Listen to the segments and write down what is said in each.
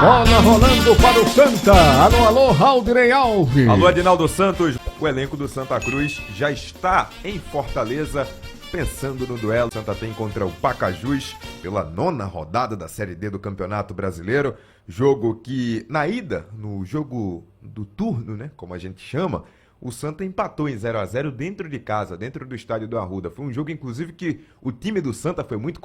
Bola rolando para o Santa. Alô, alô, Rauldirei Alves. Alô, Adinaldo Santos. O elenco do Santa Cruz já está em Fortaleza, pensando no duelo que o Santa tem contra o Pacajus pela 9ª rodada da Série D do Campeonato Brasileiro. Jogo que, na ida, no jogo do turno, né, como a gente chama, o Santa empatou em 0-0 dentro de casa, dentro do estádio do Arruda. Foi um jogo, inclusive, que o time do Santa foi muito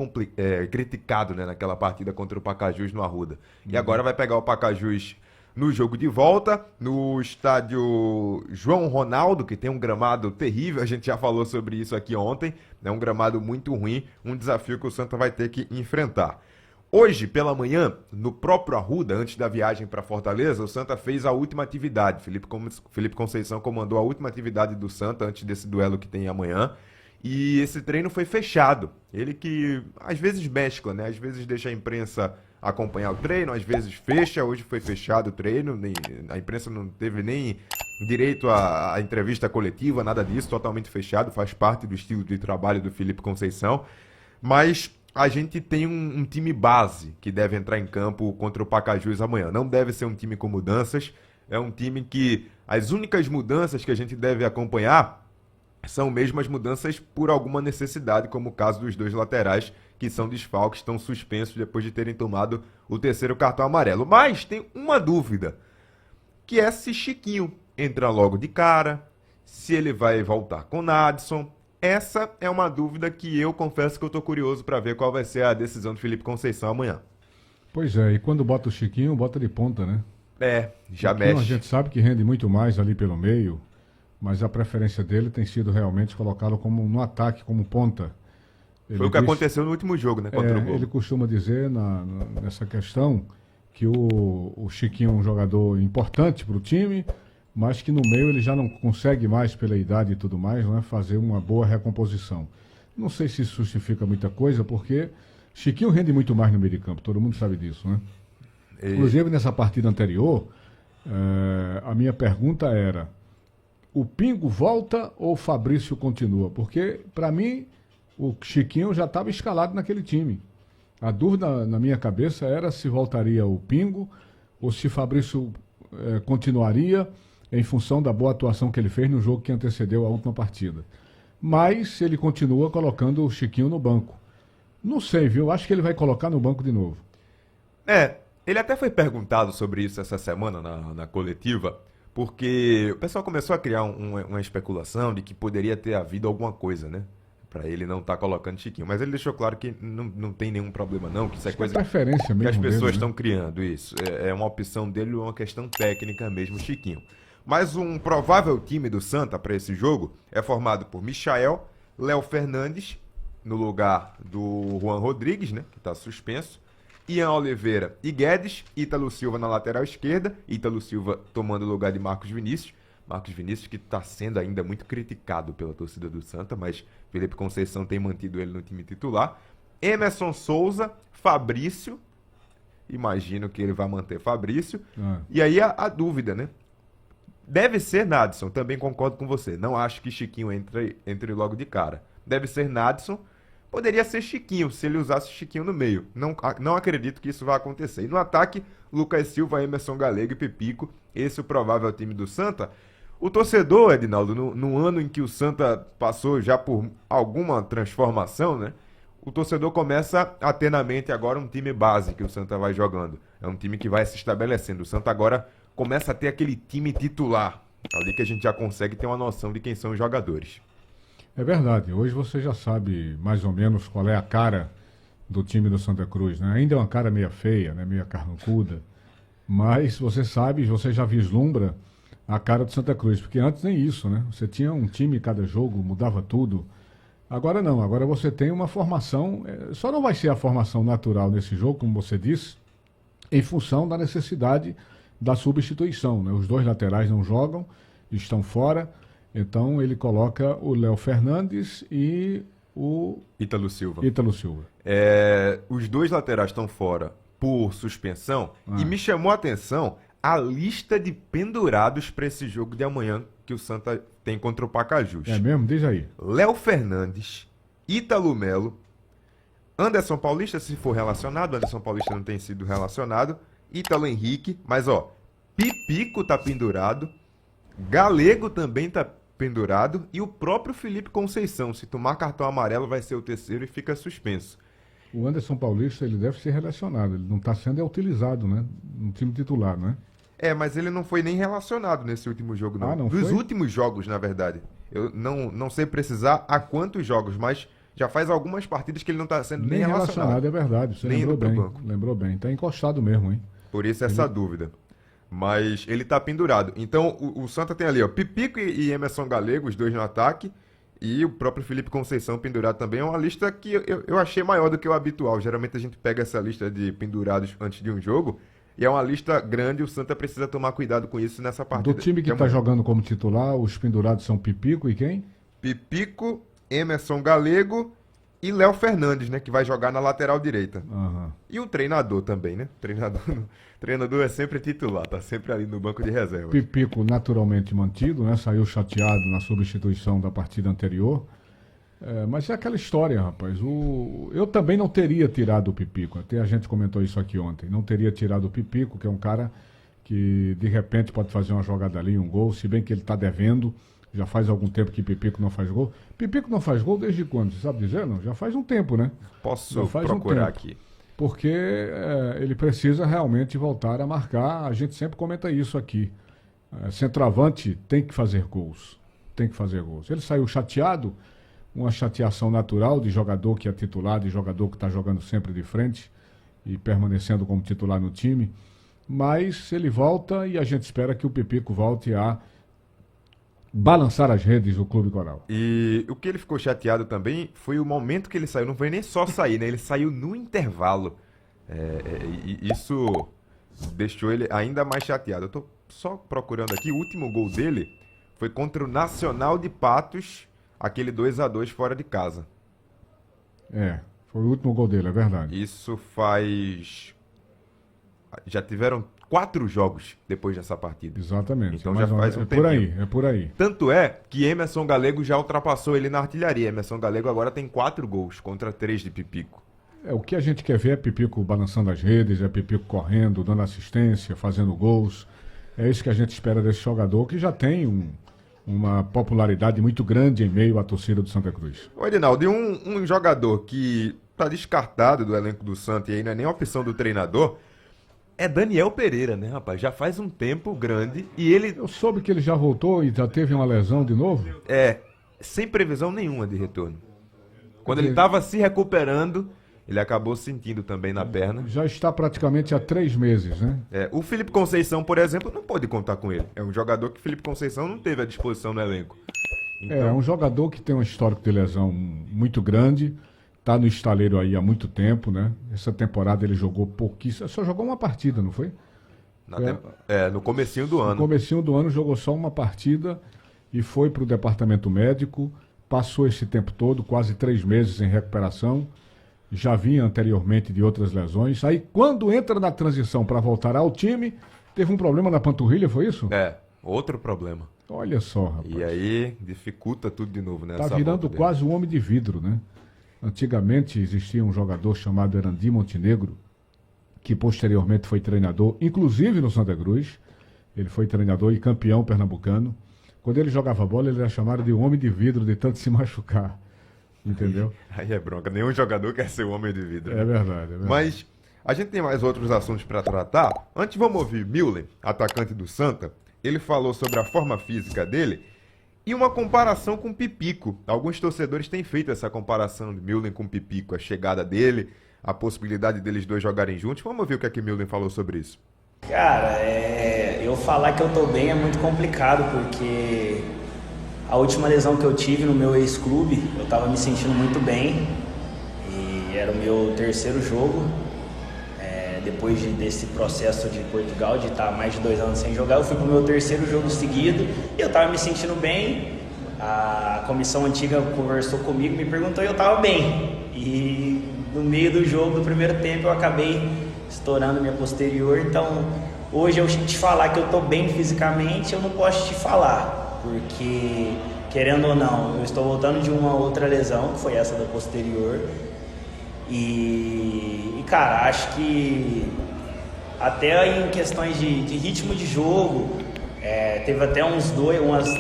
criticado, né, naquela partida contra o Pacajus no Arruda. E agora vai pegar o Pacajus no jogo de volta, no estádio João Ronaldo, que tem um gramado terrível. A gente já falou sobre isso aqui ontem. É um gramado muito ruim, um desafio que o Santa vai ter que enfrentar. Hoje, pela manhã, no próprio Arruda, antes da viagem para Fortaleza, o Santa fez a última atividade. Felipe Conceição comandou a última atividade do Santa antes desse duelo que tem amanhã. E esse treino foi fechado. Ele que às vezes mescla, né? Às vezes deixa a imprensa acompanhar o treino, às vezes fecha. Hoje foi fechado o treino, a imprensa não teve nem direito à entrevista coletiva, nada disso, totalmente fechado, faz parte do estilo de trabalho do Felipe Conceição. Mas a gente tem um time base que deve entrar em campo contra o Pacajus amanhã. Não deve ser um time com mudanças, é um time que as únicas mudanças que a gente deve acompanhar são mesmo as mudanças por alguma necessidade, como o caso dos dois laterais, que são desfalques, estão suspensos depois de terem tomado o 3º cartão amarelo. Mas tem uma dúvida, que é se Chiquinho entra logo de cara, se ele vai voltar com Nadson. Essa é uma dúvida que eu confesso que eu estou curioso para ver qual vai ser a decisão do Felipe Conceição amanhã. Pois é, e quando bota o Chiquinho, bota de ponta, né? Já Chiquinho, mexe. a gente sabe que rende muito mais ali pelo meio, mas a preferência dele tem sido realmente colocá-lo como no ataque, como ponta. Foi o que aconteceu no último jogo, né? Contra o Globo. Ele costuma dizer nessa questão que o Chiquinho é um jogador importante para o time, mas que no meio ele já não consegue mais, pela idade e tudo mais, né, fazer uma boa recomposição. Não sei se isso justifica muita coisa, porque Chiquinho rende muito mais no meio de campo, todo mundo sabe disso, né? Inclusive, nessa partida anterior, a minha pergunta era: o Pingo volta ou o Fabrício continua? Porque, para mim, o Chiquinho já estava escalado naquele time. A dúvida na minha cabeça era se voltaria o Pingo ou se Fabrício continuaria em função da boa atuação que ele fez no jogo que antecedeu a última partida. Mas ele continua colocando o Chiquinho no banco. Não sei, viu? Acho que ele vai colocar no banco de novo. Ele até foi perguntado sobre isso essa semana na coletiva, porque o pessoal começou a criar uma especulação de que poderia ter havido alguma coisa, né? Pra ele não estar colocando Chiquinho. Mas ele deixou claro que não tem nenhum problema não, que isso é coisa preferência mesmo que as pessoas dele, estão né? criando. Isso é uma opção dele, uma questão técnica mesmo, Chiquinho. Mas um provável time do Santa para esse jogo é formado por Michael, Léo Fernandes, no lugar do Juan Rodrigues, né, que está suspenso, Ian Oliveira e Guedes, Ítalo Silva na lateral esquerda, Ítalo Silva tomando o lugar de Marcos Vinícius que está sendo ainda muito criticado pela torcida do Santa, mas Felipe Conceição tem mantido ele no time titular, Emerson Souza, Fabrício, imagino que ele vai manter Fabrício, e aí a dúvida, né? Deve ser Nadson, também concordo com você. Não acho que Chiquinho entre logo de cara. Deve ser Nadson. Poderia ser Chiquinho, se ele usasse Chiquinho no meio. Não acredito que isso vai acontecer. E no ataque, Lucas Silva, Emerson Galego e Pepico. Esse é o provável time do Santa. O torcedor, Edinaldo, no ano em que o Santa passou já por alguma transformação, né? O torcedor começa a ter na mente agora um time base que o Santa vai jogando. É um time que vai se estabelecendo. O Santa agora começa a ter aquele time titular, ali que a gente já consegue ter uma noção de quem são os jogadores. É verdade, hoje você já sabe mais ou menos qual é a cara do time do Santa Cruz, né? Ainda é uma cara meio feia, né? Meio carrancuda, mas você sabe, você já vislumbra a cara do Santa Cruz, porque antes nem isso, né? Você tinha um time em cada jogo, mudava tudo. Agora não, agora você tem uma formação, só não vai ser a formação natural nesse jogo, como você disse, em função da necessidade da substituição, né? Os dois laterais não jogam, estão fora, então ele coloca o Léo Fernandes e o Ítalo Silva. Os dois laterais estão fora por suspensão e me chamou a atenção a lista de pendurados para esse jogo de amanhã que o Santa tem contra o Pacajus. É mesmo? Diz aí. Léo Fernandes, Ítalo Melo, Anderson Paulista, se for relacionado, Anderson Paulista não tem sido relacionado, Ítalo Henrique, mas ó, Pipico tá pendurado, Galego também tá pendurado e o próprio Felipe Conceição. Se tomar cartão amarelo vai ser o terceiro e fica suspenso. O Anderson Paulista, ele deve ser relacionado, ele não está sendo utilizado, né? No time titular, né? Mas ele não foi nem relacionado nesse último jogo, não. Não Dos foi? últimos jogos, na verdade. Eu não sei precisar a quantos jogos, mas já faz algumas partidas que ele não está sendo nem relacionado. É verdade, você nem lembrou indo pro bem. banco. Lembrou bem, está encostado mesmo, hein? Por isso essa dúvida. Mas ele tá pendurado. Então o Santa tem ali, ó, Pipico e Emerson Galego, os dois no ataque. E o próprio Felipe Conceição pendurado também. É uma lista que eu achei maior do que o habitual. Geralmente a gente pega essa lista de pendurados antes de um jogo. E é uma lista grande, o Santa precisa tomar cuidado com isso nessa partida. Do time que está jogando como titular, os pendurados são Pipico e quem? Pipico, Emerson Galego e Léo Fernandes, né? Que vai jogar na lateral direita. Aham. E o treinador também, né? Treinador é sempre titular, tá sempre ali no banco de reserva. Pipico naturalmente mantido, né? Saiu chateado na substituição da partida anterior. Mas é aquela história, rapaz. Eu também não teria tirado o Pipico. Até a gente comentou isso aqui ontem. Não teria tirado o Pipico, que é um cara que de repente pode fazer uma jogada ali, um gol, se bem que ele está devendo. Já faz algum tempo que Pipico não faz gol. Pipico não faz gol desde quando? Você sabe dizer? Não? Já faz um tempo, né? Posso procurar aqui. Porque ele precisa realmente voltar a marcar. A gente sempre comenta isso aqui. Centroavante tem que fazer gols. Tem que fazer gols. Ele saiu chateado, uma chateação natural de jogador que é titular, de jogador que está jogando sempre de frente e permanecendo como titular no time. Mas ele volta e a gente espera que o Pipico volte a balançar as redes do Clube Coral. E o que ele ficou chateado também foi o momento que ele saiu. Não foi nem só sair, né? Ele saiu no intervalo. E isso deixou ele ainda mais chateado. Eu tô só procurando aqui. O último gol dele foi contra o Nacional de Patos, aquele 2-2 fora de casa. Foi o último gol dele, é verdade. Isso faz... Já tiveram 4 jogos depois dessa partida. Exatamente. Então já faz um tempo. É por aí. Tanto é que Emerson Galego já ultrapassou ele na artilharia. Emerson Galego agora tem 4 gols contra 3 de Pipico. O que a gente quer ver é Pipico balançando as redes, é Pipico correndo, dando assistência, fazendo gols. É isso que a gente espera desse jogador, que já tem uma popularidade muito grande em meio à torcida do Santa Cruz. Ô Edinaldo, e um jogador que está descartado do elenco do Santa e aí não é nem opção do treinador, é Daniel Pereira, né, rapaz? Já faz um tempo grande e ele... Eu soube que ele já voltou e já teve uma lesão de novo? Sem previsão nenhuma de retorno. Quando ele estava se recuperando, ele acabou sentindo também na perna. Já está praticamente há 3 meses, né? O Felipe Conceição, por exemplo, não pôde contar com ele. É um jogador que o Felipe Conceição não teve à disposição no elenco. Então... É um jogador que tem um histórico de lesão muito grande. Está no estaleiro aí há muito tempo, né? Essa temporada ele jogou pouquíssimo. Só jogou uma partida, não foi? No comecinho do ano. No comecinho do ano jogou só uma partida e foi para o departamento médico. Passou esse tempo todo, quase 3 meses em recuperação. Já vinha anteriormente de outras lesões. Aí quando entra na transição para voltar ao time, teve um problema na panturrilha, foi isso? Outro problema. Olha só, rapaz. E aí dificulta tudo de novo, né? Tá virando quase um homem de vidro, né? Antigamente existia um jogador chamado Erandi Montenegro, que posteriormente foi treinador, inclusive no Santa Cruz. Ele foi treinador e campeão pernambucano. Quando ele jogava bola, ele era chamado de homem de vidro, de tanto se machucar. Entendeu? Aí é bronca. Nenhum jogador quer ser homem de vidro. É verdade. Mas a gente tem mais outros assuntos para tratar. Antes vamos ouvir Miller, atacante do Santa. Ele falou sobre a forma física dele e uma comparação com o Pipico. Alguns torcedores têm feito essa comparação de Miller com o Pipico, a chegada dele, a possibilidade deles dois jogarem juntos. Vamos ver o que é que Miller falou sobre isso. Cara, eu falar que eu tô bem é muito complicado, porque a última lesão que eu tive no meu ex-clube, eu tava me sentindo muito bem e era o meu 3º jogo. Depois desse processo de Portugal, de estar mais de 2 anos sem jogar, eu fui pro meu 3º jogo seguido e eu tava me sentindo bem. A comissão antiga conversou comigo, me perguntou e eu tava bem. E no meio do jogo, do primeiro tempo, eu acabei estourando minha posterior. Então, hoje eu te falar que eu tô bem fisicamente, eu não posso te falar, porque, querendo ou não, eu estou voltando de uma outra lesão, que foi essa da posterior. E cara, acho que Até em questões de ritmo de jogo, teve até umas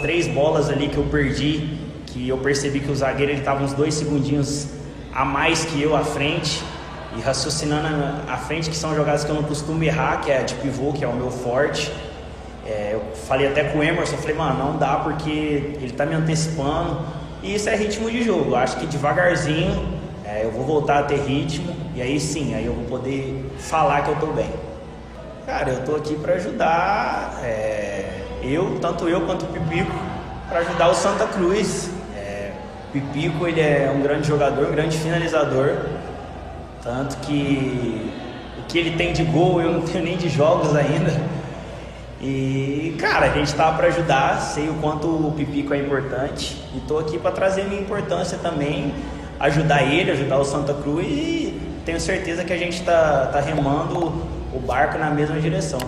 3 bolas ali que eu perdi, que eu percebi que o zagueiro estava uns 2 segundinhos a mais que eu à frente, e raciocinando à frente, que são jogadas que eu não costumo errar, que é de pivô, que é o meu forte. Eu falei até com o Emerson, falei, mano, não dá porque ele tá me antecipando, e isso é ritmo de jogo. Eu acho que devagarzinho eu vou voltar a ter ritmo, e aí sim, aí eu vou poder falar que eu tô bem. Cara, eu tô aqui para ajudar, tanto eu quanto o Pipico, para ajudar o Santa Cruz. O Pipico, ele é um grande jogador, um grande finalizador, tanto que o que ele tem de gol eu não tenho nem de jogos ainda. E, cara, a gente tá para ajudar, sei o quanto o Pipico é importante, e tô aqui para trazer a minha importância também, ajudar ele, ajudar o Santa Cruz, e tenho certeza que a gente tá remando o barco na mesma direção.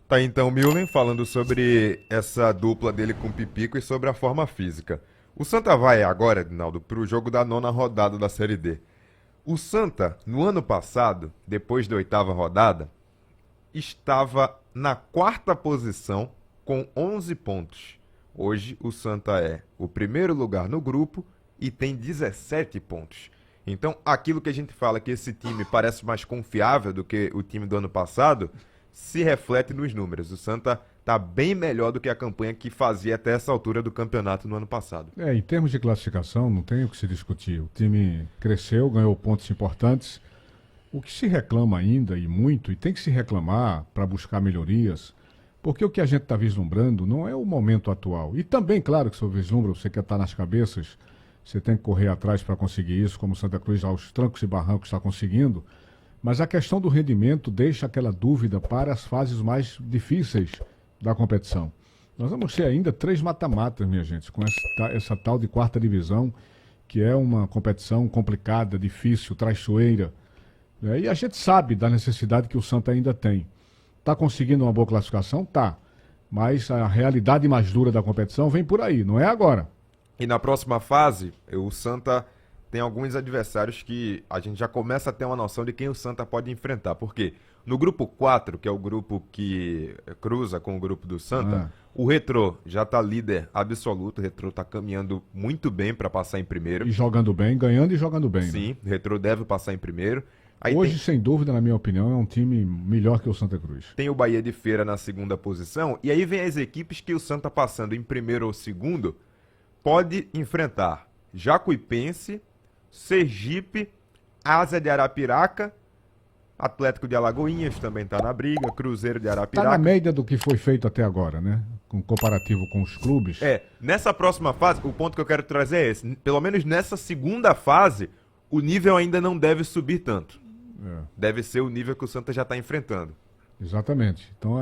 Tá então o Millen falando sobre essa dupla dele com o Pipico e sobre a forma física. O Santa vai agora, Edinaldo, pro jogo da 9ª rodada da Série D. O Santa, no ano passado, depois da 8ª rodada, estava na 4ª posição com 11 pontos. Hoje o Santa é o primeiro lugar no grupo e tem 17 pontos. Então, aquilo que a gente fala que esse time parece mais confiável do que o time do ano passado, se reflete nos números. O Santa está bem melhor do que a campanha que fazia até essa altura do campeonato no ano passado. Em termos de classificação, não tem o que se discutir. O time cresceu, ganhou pontos importantes. O que se reclama ainda, e muito, e tem que se reclamar para buscar melhorias, porque o que a gente está vislumbrando não é o momento atual. E também, claro, que se você vislumbra, você quer estar nas cabeças, você tem que correr atrás para conseguir isso, como o Santa Cruz aos trancos e barrancos está conseguindo. Mas a questão do rendimento deixa aquela dúvida para as fases mais difíceis da competição. Nós vamos ter ainda 3 mata-matas, minha gente, com essa tal de 4ª divisão, que é uma competição complicada, difícil, traiçoeira. E a gente sabe da necessidade que o Santa ainda tem. Está conseguindo uma boa classificação? Tá. Mas a realidade mais dura da competição vem por aí, não é agora. E na próxima fase, o Santa tem alguns adversários que a gente já começa a ter uma noção de quem o Santa pode enfrentar. Porque no grupo 4, que é o grupo que cruza com o grupo do Santa, o Retrô já está líder absoluto. O Retrô está caminhando muito bem para passar em primeiro. E jogando bem, ganhando e jogando bem. Sim, né? O Retrô deve passar em primeiro. Aí hoje, sem dúvida, na minha opinião, é um time melhor que o Santa Cruz. Tem o Bahia de Feira na 2ª posição. E aí vem as equipes que o Santa passando em primeiro ou segundo pode enfrentar Jacuipense, Sergipe, Asa de Arapiraca, Atlético de Alagoinhas também está na briga, Cruzeiro de Arapiraca. Está na média do que foi feito até agora, né? Com comparativo com os clubes. Nessa próxima fase, o ponto que eu quero trazer é esse. Pelo menos nessa 2ª fase, o nível ainda não deve subir tanto. Deve ser o nível que o Santa já está enfrentando. Exatamente. Então,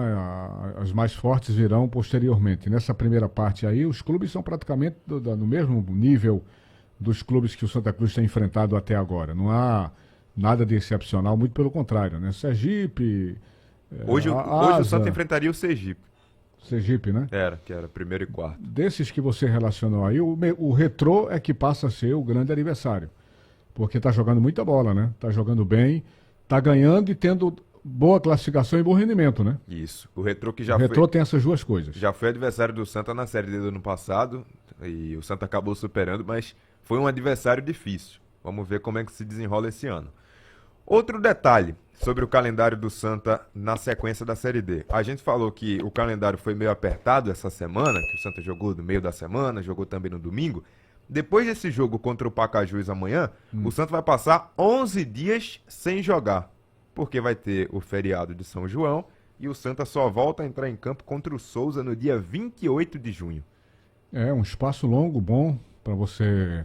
as mais fortes virão posteriormente. Nessa primeira parte aí, os clubes são praticamente no mesmo nível dos clubes que o Santa Cruz tem enfrentado até agora. Não há nada de excepcional, muito pelo contrário, né? Sergipe... Hoje o Santa enfrentaria o Sergipe. Sergipe, né? Que era primeiro e quarto. Desses que você relacionou aí, o Retrô é que passa a ser o grande adversário. Porque está jogando muita bola, né? Está jogando bem, está ganhando e tendo boa classificação e bom rendimento, né? Isso. O Retrô que o Retrô tem essas duas coisas. Já foi adversário do Santa na Série D do ano passado e o Santa acabou superando, mas foi um adversário difícil. Vamos ver como é que se desenrola esse ano. Outro detalhe sobre o calendário do Santa na sequência da Série D. A gente falou que o calendário foi meio apertado essa semana, que o Santa jogou no meio da semana, jogou também no domingo. Depois desse jogo contra o Pacajus amanhã, o Santa vai passar 11 dias sem jogar, porque vai ter o feriado de São João e o Santa só volta a entrar em campo contra o Souza no dia 28 de junho. É um espaço longo, bom, para você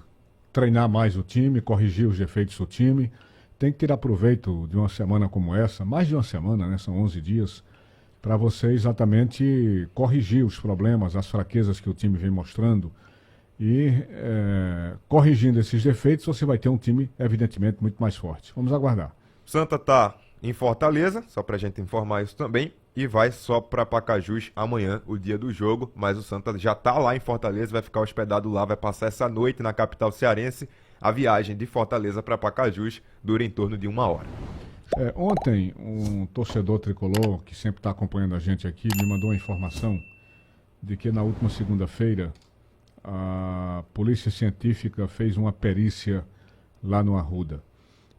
treinar mais o time, corrigir os defeitos do time. Tem que tirar proveito de uma semana como essa, mais de uma semana, né? São 11 dias, para você exatamente corrigir os problemas, as fraquezas que o time vem mostrando. E corrigindo esses defeitos, você vai ter um time, evidentemente, muito mais forte. Vamos aguardar. Santa está em Fortaleza, só para a gente informar isso também, e vai só para Pacajus amanhã, o dia do jogo, mas o Santa já está lá em Fortaleza, vai ficar hospedado lá, vai passar essa noite na capital cearense. A viagem de Fortaleza para Pacajus dura em torno de 1 hora. Ontem, um torcedor tricolor, que sempre está acompanhando a gente aqui, me mandou uma informação de que na última segunda-feira a Polícia Científica fez uma perícia lá no Arruda.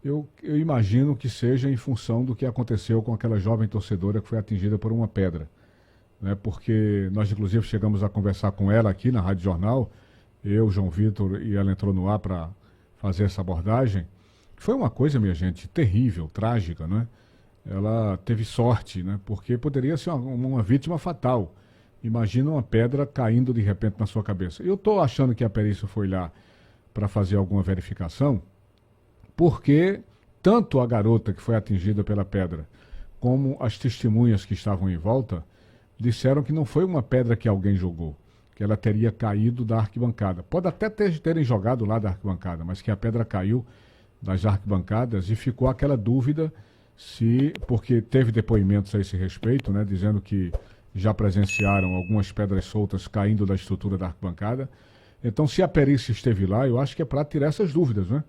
Eu imagino que seja em função do que aconteceu com aquela jovem torcedora que foi atingida por uma pedra, né? Porque nós, inclusive, chegamos a conversar com ela aqui na Rádio Jornal, eu, João Vitor, e ela entrou no ar para fazer essa abordagem. Foi uma coisa, minha gente, terrível, trágica, né? Ela teve sorte, né? Porque poderia ser uma vítima fatal. Imagina uma pedra caindo de repente na sua cabeça. Eu estou achando que a perícia foi lá para fazer alguma verificação, porque tanto a garota que foi atingida pela pedra, como as testemunhas que estavam em volta, disseram que não foi uma pedra que alguém jogou, que ela teria caído da arquibancada. Pode até terem jogado lá da arquibancada, mas que a pedra caiu das arquibancadas e ficou aquela dúvida porque teve depoimentos a esse respeito, né, dizendo que já presenciaram algumas pedras soltas caindo da estrutura da arquibancada. Então, se a perícia esteve lá, eu acho que é para tirar essas dúvidas, né?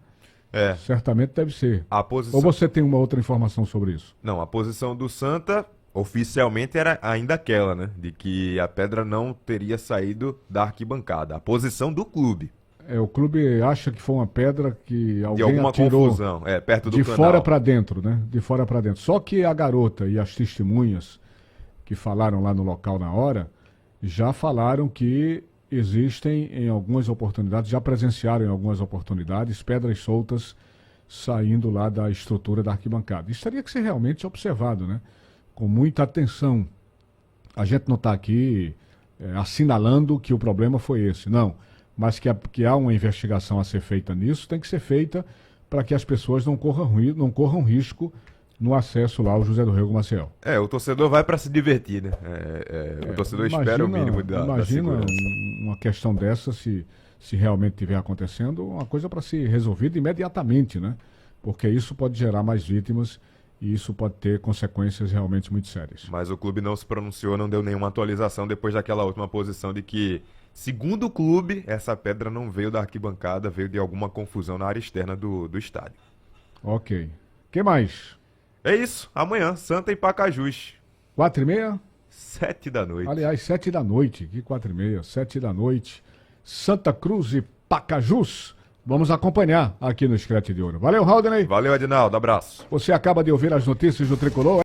Certamente deve ser. Ou você tem uma outra informação sobre isso? Não, a posição do Santa oficialmente era ainda aquela, né? De que a pedra não teria saído da arquibancada. A posição do clube. O clube acha que foi uma pedra que alguém alguma atirou confusão, perto do de canal. fora para dentro, né? De fora para dentro. Só que a garota e as testemunhas que falaram lá no local na hora já falaram que existem em algumas oportunidades, já presenciaram em algumas oportunidades, pedras soltas saindo lá da estrutura da arquibancada. Isso teria que ser realmente observado, né? Com muita atenção. A gente não está aqui assinalando que o problema foi esse, não. Mas que há uma investigação a ser feita nisso, tem que ser feita para que as pessoas não corram risco no acesso lá ao José do Rego Maciel. O torcedor vai para se divertir, né? O torcedor espera o mínimo da segurança. Uma questão dessa, se realmente estiver acontecendo, uma coisa para ser resolvida imediatamente, né? Porque isso pode gerar mais vítimas e isso pode ter consequências realmente muito sérias. Mas o clube não se pronunciou, não deu nenhuma atualização depois daquela última posição de que, segundo o clube, essa pedra não veio da arquibancada, veio de alguma confusão na área externa do estádio. Ok. Que mais? É isso. Amanhã, Santa e Pacajus. 4h30? 7h. Aliás, 7h. Que 4h30? 7h. Santa Cruz e Pacajus. Vamos acompanhar aqui no Scratch de Ouro. Valeu, Haldney. Valeu, Adinaldo. Abraço. Você acaba de ouvir as notícias do Tricolor.